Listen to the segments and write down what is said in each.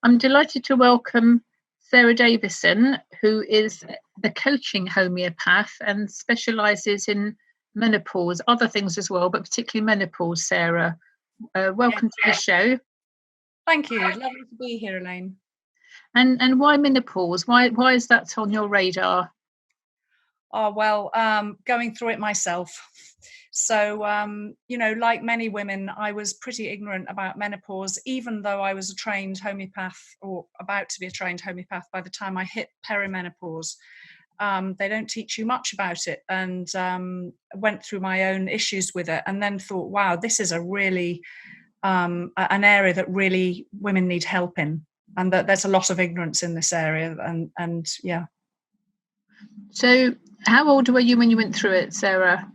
I'm delighted to welcome Sarah Davison, who is the coaching homeopath and specialises in menopause, other things as well, but particularly menopause. Sarah, welcome to the show. Thank you. Lovely to be here, Elaine. And why menopause? Why is that on your radar? Oh, well, going through it myself. So, like many women, I was pretty ignorant about menopause, even though I was a trained homeopath or about to be a trained homeopath by the time I hit perimenopause. They don't teach you much about it, and went through my own issues with it, and then thought, wow, this is a really an area that really women need help in, and that there's a lot of ignorance in this area, and yeah. So, how old were you when you went through it, Sarah?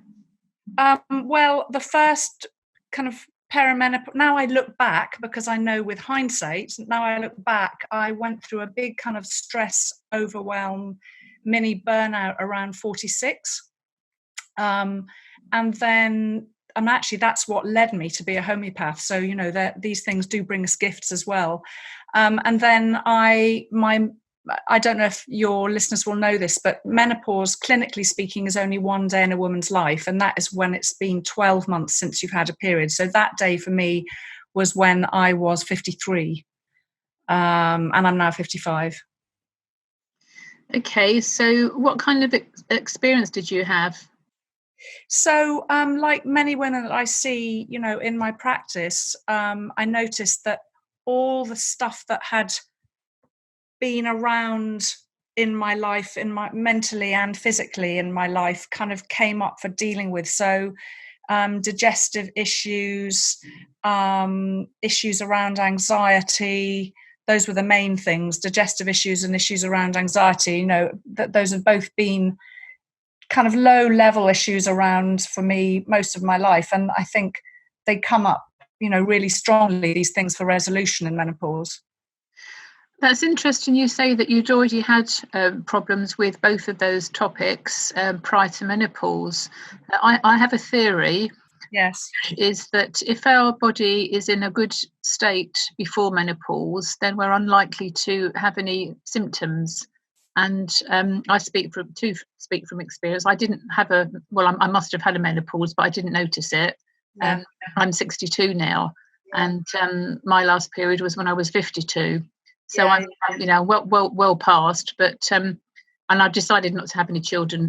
Well, the first kind of perimenopause, now I look back, because I know with hindsight, now I look back, I went through a big kind of stress, overwhelm, mini burnout around 46. And then, and actually that's what led me to be a homeopath. So, these things do bring us gifts as well. And then I don't know if your listeners will know this, but menopause, clinically speaking, is only one day in a woman's life, and that is when it's been 12 months since you've had a period. So that day for me was when I was 53, and I'm now 55. Okay, so what kind of experience did you have? So, like many women that I see, in my practice, I noticed that all the stuff that had been around in my life, mentally and physically in my life, kind of came up for dealing with. So digestive issues, issues around anxiety, those were the main things. Digestive issues and issues around anxiety, that those have both been kind of low level issues around for me most of my life, and I think they come up really strongly, these things, for resolution in menopause. That's interesting you say that you'd already had problems with both of those topics prior to menopause. I have a theory. Yes. Is that if our body is in a good state before menopause, then we're unlikely to have any symptoms. And I speak from experience. I didn't have I must have had a menopause, but I didn't notice it. Yeah. I'm 62 now, and my last period was when I was 52. So I'm, well past, but and I've decided not to have any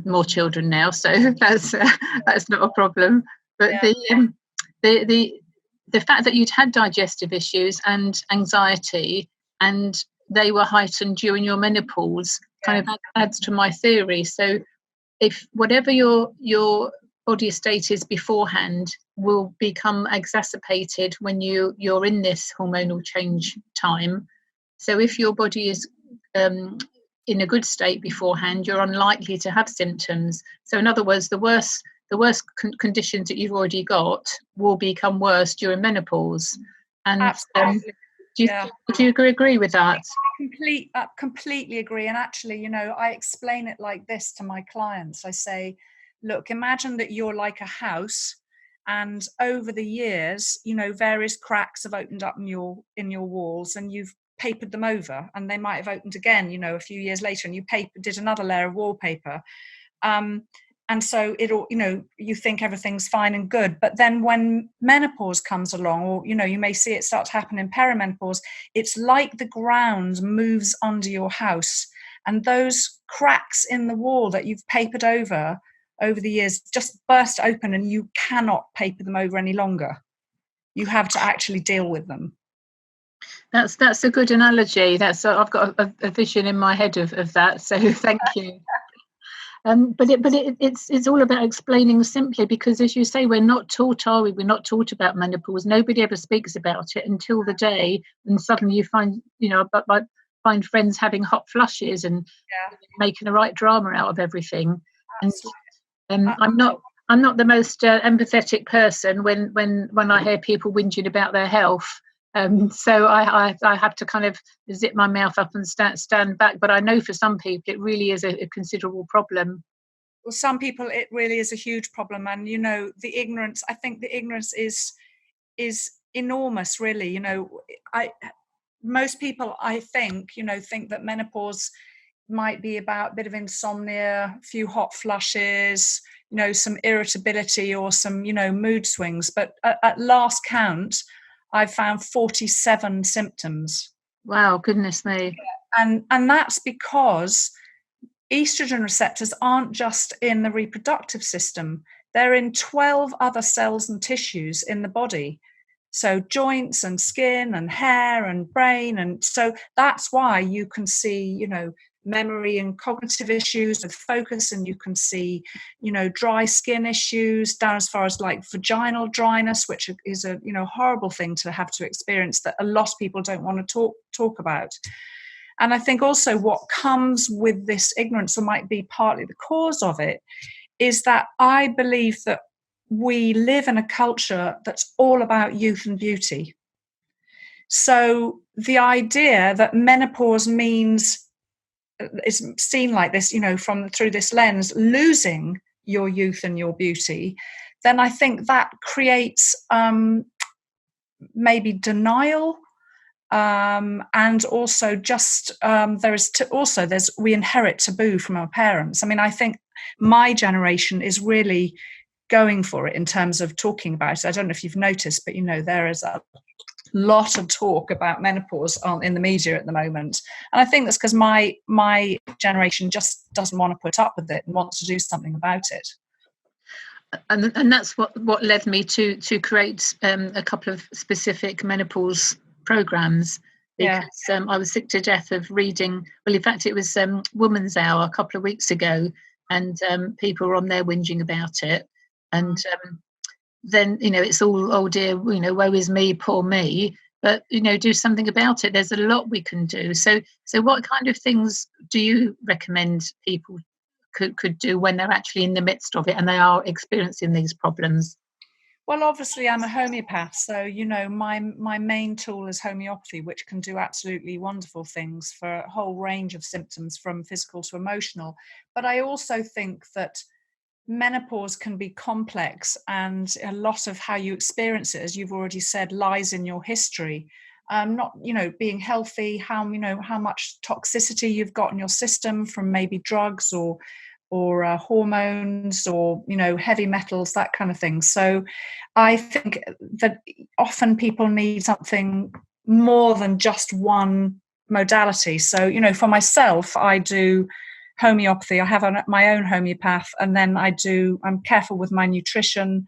more children now. So that's not a problem. But the fact that you'd had digestive issues and anxiety, and they were heightened during your menopause, kind of adds to my theory. So if whatever your body state is beforehand will become exacerbated when you're in this hormonal change time. So if your body is in a good state beforehand, you're unlikely to have symptoms. So in other words, the worst conditions that you've already got will become worse during menopause. And do you agree with that? I completely agree. And actually, I explain it like this to my clients. I say, look, imagine that you're like a house, and over the years, various cracks have opened up in your walls, and you've papered them over, and they might have opened again, a few years later, and you did another layer of wallpaper. And so it'll, you think everything's fine and good. But then when menopause comes along, or, you may see it start to happen in perimenopause, it's like the ground moves under your house, and those cracks in the wall that you've papered over the years just burst open, and you cannot paper them over any longer. You have to actually deal with them. That's a good analogy. I've got a vision in my head of that. So thank you. But it's all about explaining simply, because as you say, we're not taught, are we? We're not taught about menopause. Nobody ever speaks about it until the day, and suddenly you find, find friends having hot flushes and making a right drama out of everything. And I'm not the most empathetic person when I hear people whinging about their health. So I have to kind of zip my mouth up and stand back. But I know for some people it really is a considerable problem. Well, some people it really is a huge problem, and the ignorance. I think the ignorance is enormous, really. most people, I think, think that menopause might be about a bit of insomnia, a few hot flushes, some irritability or some, mood swings. But at last count, I've found 47 symptoms. Wow, goodness me. And that's because estrogen receptors aren't just in the reproductive system. They're in 12 other cells and tissues in the body. So joints and skin and hair and brain. And so that's why you can see, memory and cognitive issues with focus, and you can see, dry skin issues down as far as like vaginal dryness, which is a, horrible thing to have to experience that a lot of people don't want to talk about. And I think also what comes with this ignorance, or might be partly the cause of it, is that I believe that we live in a culture that's all about youth and beauty. So the idea that menopause means, is seen like this, through this lens, losing your youth and your beauty, then I think that creates maybe denial. And also just we inherit taboo from our parents. I mean, I think my generation is really going for it in terms of talking about it. I don't know if you've noticed, but there is a lot of talk about menopause in the media at the moment, and I think that's because my generation just doesn't want to put up with it and wants to do something about it. And that's what led me to create a couple of specific menopause programs, because I was sick to death of reading. Well, in fact, it was Woman's Hour a couple of weeks ago, and people were on there whinging about it. And then, it's all, oh dear, woe is me, poor me. But, do something about it. There's a lot we can do. So what kind of things do you recommend people could do when they're actually in the midst of it and they are experiencing these problems? Well, obviously, I'm a homeopath, so my main tool is homeopathy, which can do absolutely wonderful things for a whole range of symptoms, from physical to emotional. But I also think that menopause can be complex, and a lot of how you experience it, as you've already said, lies in your history. Not being healthy, how much toxicity you've got in your system from maybe drugs or hormones or heavy metals, that kind of thing. So I think that often people need something more than just one modality. So for myself, I do homeopathy. I have my own homeopath, and then I'm careful with my nutrition,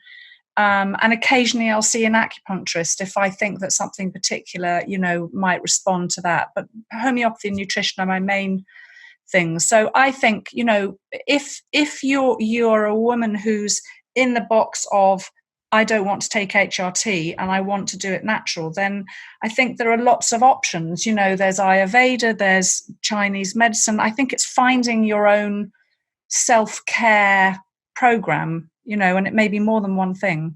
and occasionally I'll see an acupuncturist if I think that something particular might respond to that. But homeopathy and nutrition are my main things. So I think, if you're a woman who's in the box of, I don't want to take HRT and I want to do it natural, then I think there are lots of options. There's Ayurveda, there's Chinese medicine. I think it's finding your own self-care program, and it may be more than one thing.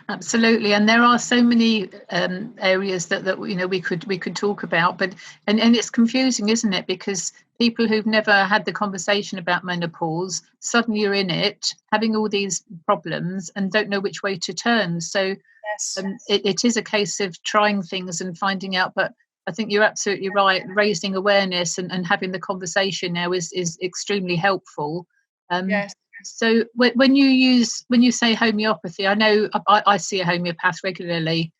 Absolutely, and there are so many areas that we could talk about, but and it's confusing, isn't it? Because people who've never had the conversation about menopause suddenly are in it, having all these problems, and don't know which way to turn. So yes. It is a case of trying things and finding out. But I think you're absolutely right. Raising awareness and having the conversation now is extremely helpful. Yes. So when you say homeopathy, I know I see a homeopath regularly.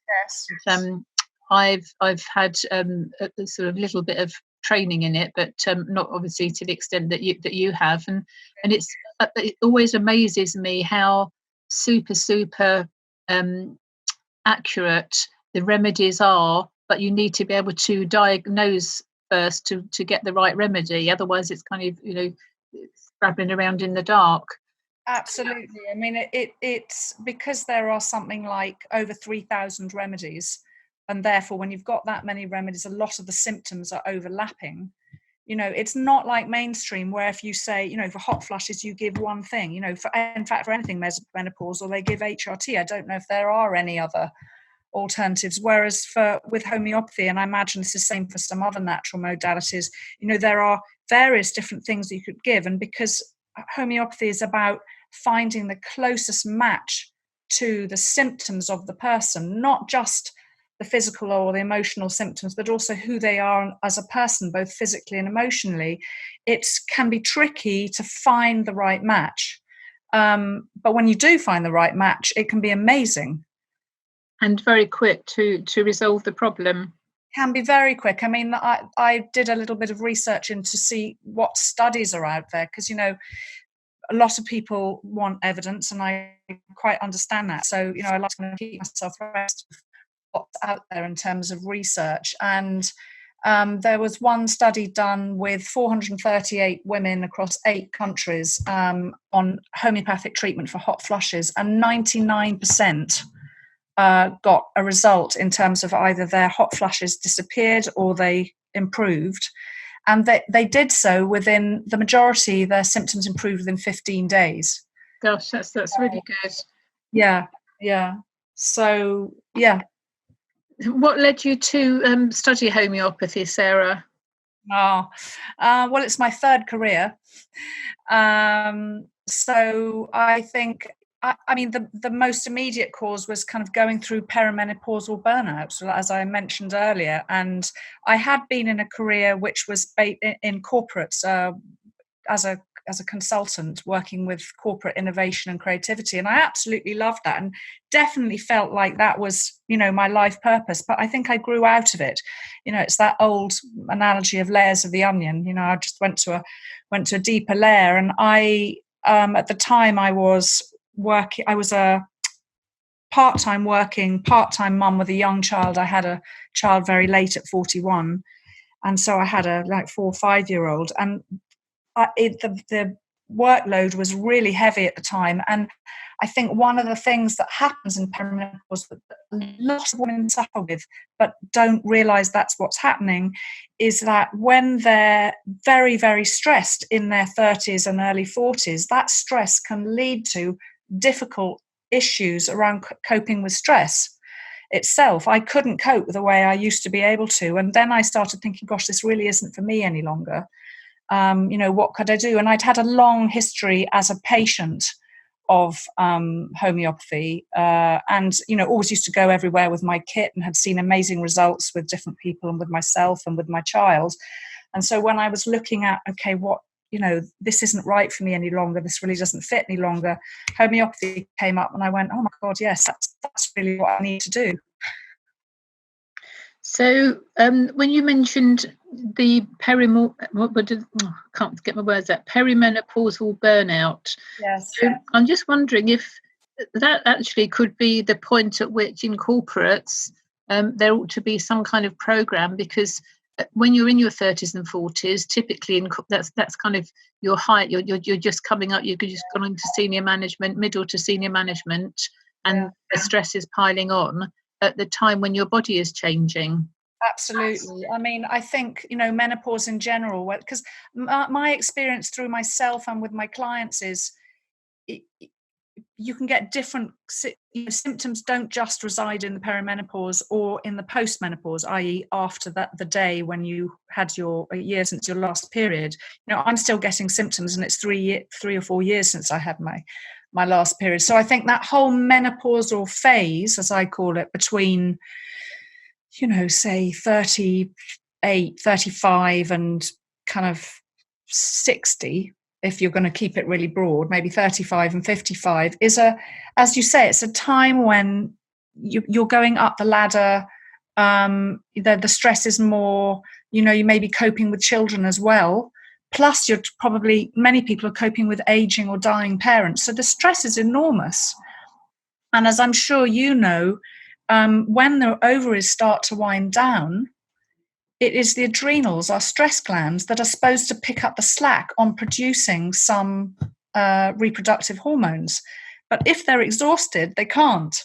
Yes. I've had a sort of little bit of training in it, but not obviously to the extent that you have. And it always amazes me how super accurate the remedies are, but you need to be able to diagnose first to get the right remedy. Otherwise, it's kind of scrabbling around in the dark. Absolutely. I mean, it's because there are something like over 3,000 remedies, and therefore when you've got that many remedies, a lot of the symptoms are overlapping. It's not like mainstream, where if you say, for hot flushes you give one thing, in fact for anything menopausal they give HRT. I don't know if there are any other alternatives, whereas with homeopathy, and I imagine it's the same for some other natural modalities, there are various different things that you could give. And because homeopathy is about finding the closest match to the symptoms of the person, not just the physical or the emotional symptoms, but also who they are as a person, both physically and emotionally, it can be tricky to find the right match. But when you do find the right match, it can be amazing. And very quick to resolve the problem. Can be very quick. I mean, I did a little bit of research into see what studies are out there, because, you know, a lot of people want evidence, and I quite understand that. So, you know, I like to keep myself abreast of what's out there in terms of research. And there was one study done with 438 women across 8 countries on homeopathic treatment for hot flushes, and 99% got a result in terms of either their hot flushes disappeared or they improved. And they did so within, the majority, their symptoms improved within 15 days. Gosh, that's really good. Yeah. So, yeah. What led you to study homeopathy, Sarah? Well, it's my third career. So I think, I mean, the most immediate cause was kind of going through perimenopausal burnout, as I mentioned earlier. And I had been in a career which was in corporates as a consultant, working with corporate innovation and creativity. And I absolutely loved that, and definitely felt like that was, you know, my life purpose. But I think I grew out of it. You know, it's that old analogy of layers of the onion. You know, I just went to a deeper layer. And I, at the time I was a part-time mum with a young child. I had a child very late at 41. And so I had a 4 or 5 year old, and the workload was really heavy at the time. And I think one of the things that happens in perimenopause that lots of women suffer with, but don't realize that's what's happening, is that when they're very, very stressed in their 30s and early 40s, that stress can lead to difficult issues around coping with stress itself. I couldn't cope the way I used to be able to. And then I started thinking, gosh, this really isn't for me any longer. You know, what could I do? And I'd had a long history as a patient of homeopathy, and, you know, always used to go everywhere with my kit and had seen amazing results with different people and with myself and with my child. And so when I was looking at, okay, what, you know, this isn't right for me any longer, this really doesn't fit any longer, homeopathy came up, and I went, oh my God, yes, that's really what I need to do. So when you mentioned the can't get my words out, perimenopausal burnout. Yes. So I'm just wondering if that actually could be the point at which in corporates there ought to be some kind of program, because when you're in your 30s and 40s, typically that's kind of your height. You're just coming up. You've just gone into senior management, middle to senior management, and the stress is piling on at the time when your body is changing. Absolutely. I mean, I think, you know, menopause in general, because my experience through myself and with my clients is you can get different symptoms. Don't just reside in the perimenopause or in the postmenopause, i.e. after the day when you had your year since your last period. You know, I'm still getting symptoms, and it's 3 or 4 years since I had my last period. So I think that whole menopausal phase, as I call it, between, you know, say 38, 35 and kind of 60, if you're going to keep it really broad, maybe 35 and 55, is as you say, it's a time when you're going up the ladder. The stress is more, you know, you may be coping with children as well. Plus, many people are coping with aging or dying parents. So the stress is enormous. And as I'm sure you know, when the ovaries start to wind down, it is the adrenals, our stress glands, that are supposed to pick up the slack on producing some reproductive hormones. But if they're exhausted, they can't.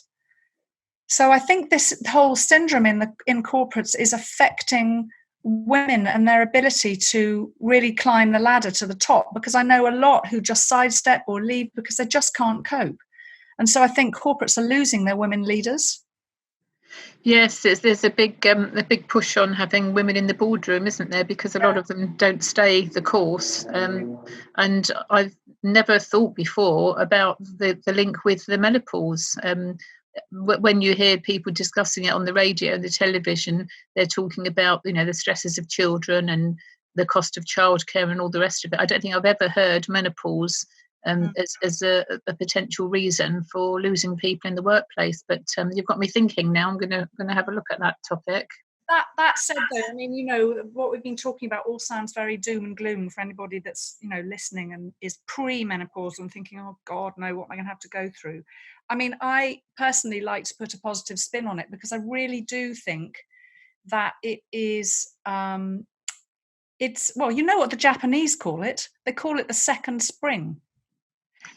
So I think this whole syndrome in corporates is affecting women and their ability to really climb the ladder to the top, because I know a lot who just sidestep or leave because they just can't cope. And so I think corporates are losing their women leaders. Yes, there's a big push on having women in the boardroom, isn't there? Because a lot of them don't stay the course. And I've never thought before about the link with the menopause. when you hear people discussing it on the radio and the television, they're talking about, the stresses of children and the cost of childcare and all the rest of it. I don't think I've ever heard menopause as a potential reason for losing people in the workplace. But you've got me thinking now. I'm gonna have a look at that topic. That said, though, I mean, what we've been talking about all sounds very doom and gloom for anybody that's, listening and is pre-menopausal and thinking, oh God, no, what am I going to have to go through? I mean, I personally like to put a positive spin on it, because I really do think that it is, it's, well, you know what the Japanese call it? They call it the second spring.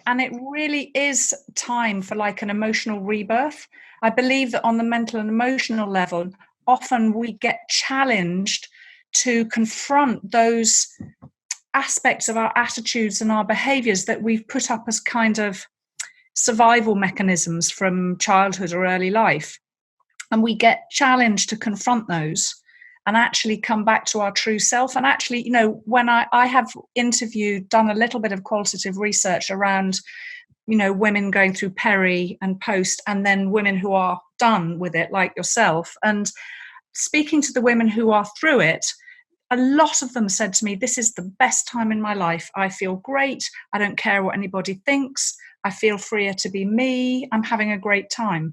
And it really is time for like an emotional rebirth. I believe that on the mental and emotional level, often we get challenged to confront those aspects of our attitudes and our behaviors that we've put up as kind of survival mechanisms from childhood or early life. And we get challenged to confront those and actually come back to our true self. And actually, when I have done a little bit of qualitative research around, women going through peri and post, and then women who are done with it, like yourself. And speaking to the women who are through it, a lot of them said to me, this is the best time in my life. I feel great. I don't care what anybody thinks. I feel freer to be me. I'm having a great time.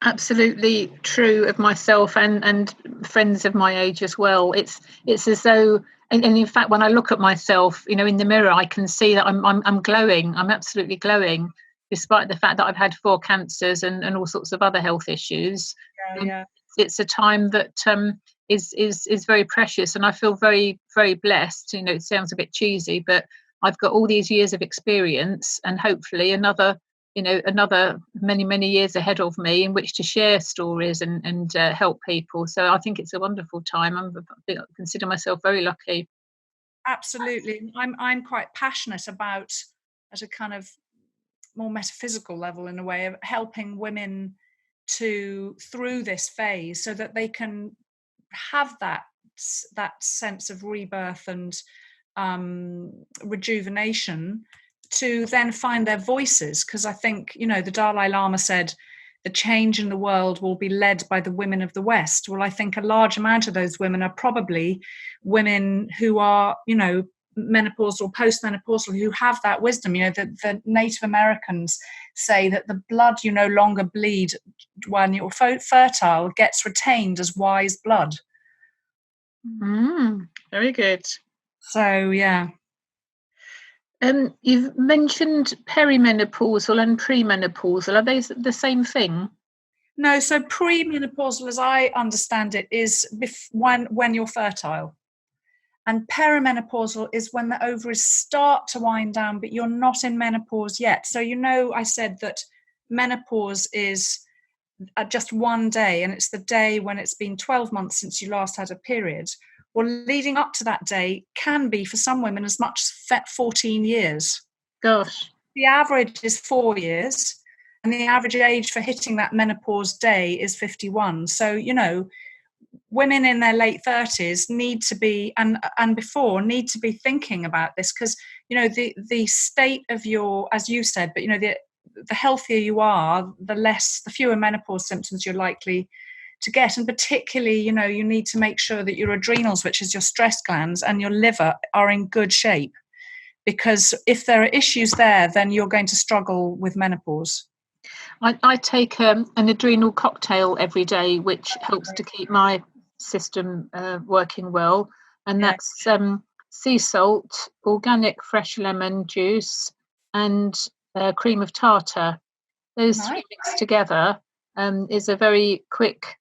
Absolutely true of myself and friends of my age as well. It's as though, and in fact, when I look at myself, in the mirror, I can see that I'm glowing. I'm absolutely glowing, despite the fact that I've had 4 cancers and all sorts of other health issues. Yeah. It's a time that is very precious, and I feel very, very blessed. It sounds a bit cheesy, but I've got all these years of experience, and hopefully another many years ahead of me in which to share stories and help people. So I think it's a wonderful time. I consider myself very lucky. Absolutely. I'm quite passionate about, at a kind of more metaphysical level, in a way, of helping women through this phase, so that they can have that sense of rebirth and rejuvenation, to then find their voices. Because I think, the Dalai Lama said the change in the world will be led by the women of the West. Well, I think a large amount of those women are probably women who are, menopausal, postmenopausal, who have that wisdom. The Native Americans say that the blood you no longer bleed when you're fertile gets retained as wise blood. Very good. So, yeah. You've mentioned perimenopausal and premenopausal. Are they the same thing? No, so premenopausal, as I understand it, is when you're fertile. And perimenopausal is when the ovaries start to wind down, but you're not in menopause yet. So, I said that menopause is just one day, and it's the day when it's been 12 months since you last had a period. Well, leading up to that day can be, for some women, as much as 14 years. Gosh. The average is 4 years, and the average age for hitting that menopause day is 51. So, women in their late 30s need to be, and before, need to be thinking about this, because, the state of your, as you said, but, the healthier you are, the fewer menopause symptoms you're likely to get. And particularly, you need to make sure that your adrenals, which is your stress glands, and your liver are in good shape, because if there are issues there, then you're going to struggle with menopause. I take an adrenal cocktail every day, which helps to keep my system working well, and that's sea salt, organic fresh lemon juice, and cream of tartar. Those three mixed together is a very quick,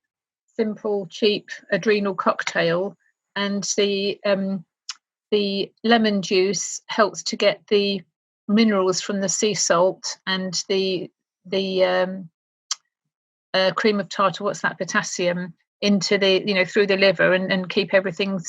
simple, cheap adrenal cocktail, and the lemon juice helps to get the minerals from the sea salt, and the cream of tartar, what's that, potassium, into the through the liver, and keep everything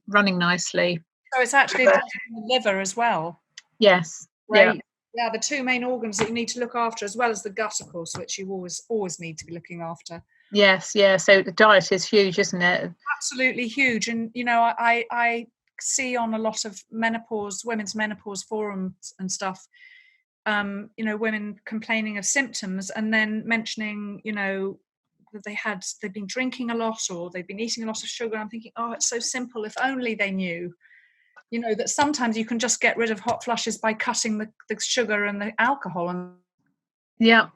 running nicely. So it's actually the liver as well. Yes. Right. Yeah, the two main organs that you need to look after, as well as the gut, of course, which you always need to be looking after. Yes, yeah. So the diet is huge, isn't it? Absolutely huge. And I see on a lot of women's menopause forums and stuff, women complaining of symptoms and then mentioning, that they've been drinking a lot or they've been eating a lot of sugar. I'm thinking, oh, it's so simple. If only they knew, that sometimes you can just get rid of hot flushes by cutting the sugar and the alcohol. And yeah,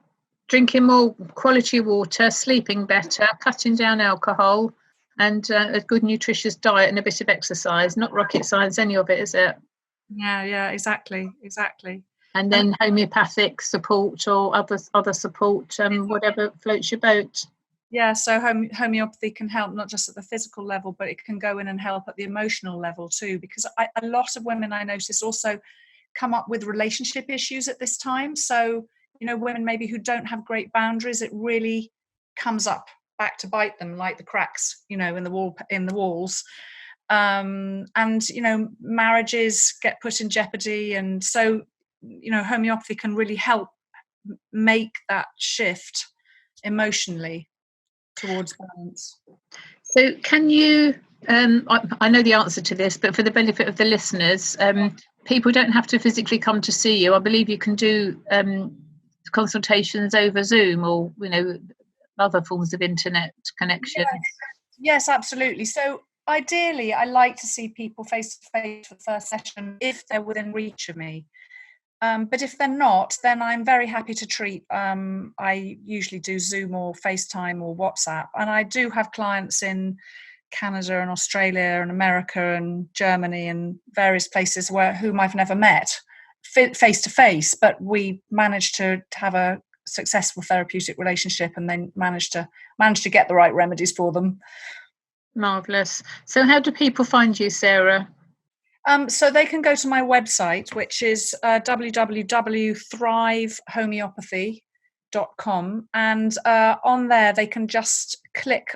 drinking more quality water, sleeping better, cutting down alcohol, and a good nutritious diet and a bit of exercise. Not rocket science, any of it, is it? Yeah, exactly. And then homeopathic support or other support, whatever floats your boat. Yeah, so homeopathy can help not just at the physical level, but it can go in and help at the emotional level too, because a lot of women I notice also come up with relationship issues at this time. So, women maybe who don't have great boundaries, it really comes up back to bite them like the cracks, in the walls. And, marriages get put in jeopardy. And so, homeopathy can really help make that shift emotionally towards balance. So can you, I know the answer to this, but for the benefit of the listeners, people don't have to physically come to see you. I believe you can do consultations over Zoom or, other forms of internet connection. Yes, absolutely. So ideally, I like to see people face to face for the first session if they're within reach of me. But if they're not, then I'm very happy to treat. I usually do Zoom or FaceTime or WhatsApp. And I do have clients in Canada and Australia and America and Germany and various places whom I've never met face to face, but we managed to have a successful therapeutic relationship and then managed to get the right remedies for them. Marvellous. So how do people find you, Sarah? So they can go to my website, which is www.thrivehomeopathy.com, and on there they can just click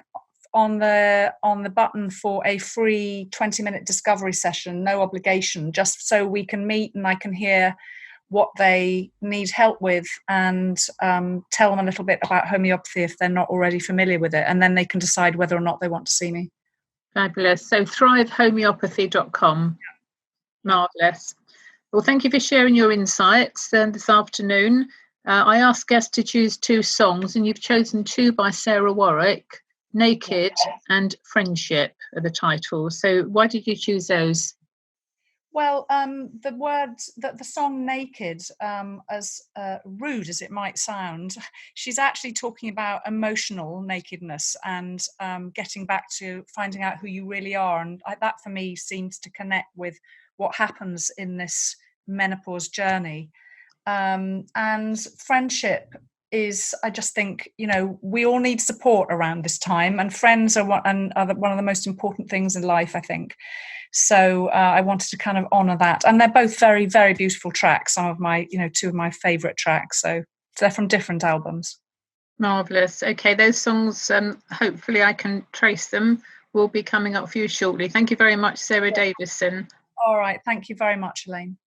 on the button for a free 20-minute discovery session, no obligation, just so we can meet and I can hear what they need help with and tell them a little bit about homeopathy if they're not already familiar with it, and then they can decide whether or not they want to see me. Fabulous. So thrivehomeopathy.com. Marvellous. Well, thank you for sharing your insights this afternoon. I asked guests to choose 2 songs, and you've chosen 2 by Sarah Warwick. Naked and Friendship are the titles. So why did you choose those? Well, the words that the song Naked, as rude as it might sound, she's actually talking about emotional nakedness and getting back to finding out who you really are. And that for me seems to connect with what happens in this menopause journey. And friendship is, I just think, we all need support around this time, and friends are one of the most important things in life, I think. So I wanted to kind of honour that. And they're both very, very beautiful tracks. Some of my, 2 of my favourite tracks. So they're from different albums. Marvellous. Okay, those songs, hopefully I can trace them, will be coming up for you shortly. Thank you very much, Sarah Davison. All right. Thank you very much, Elaine.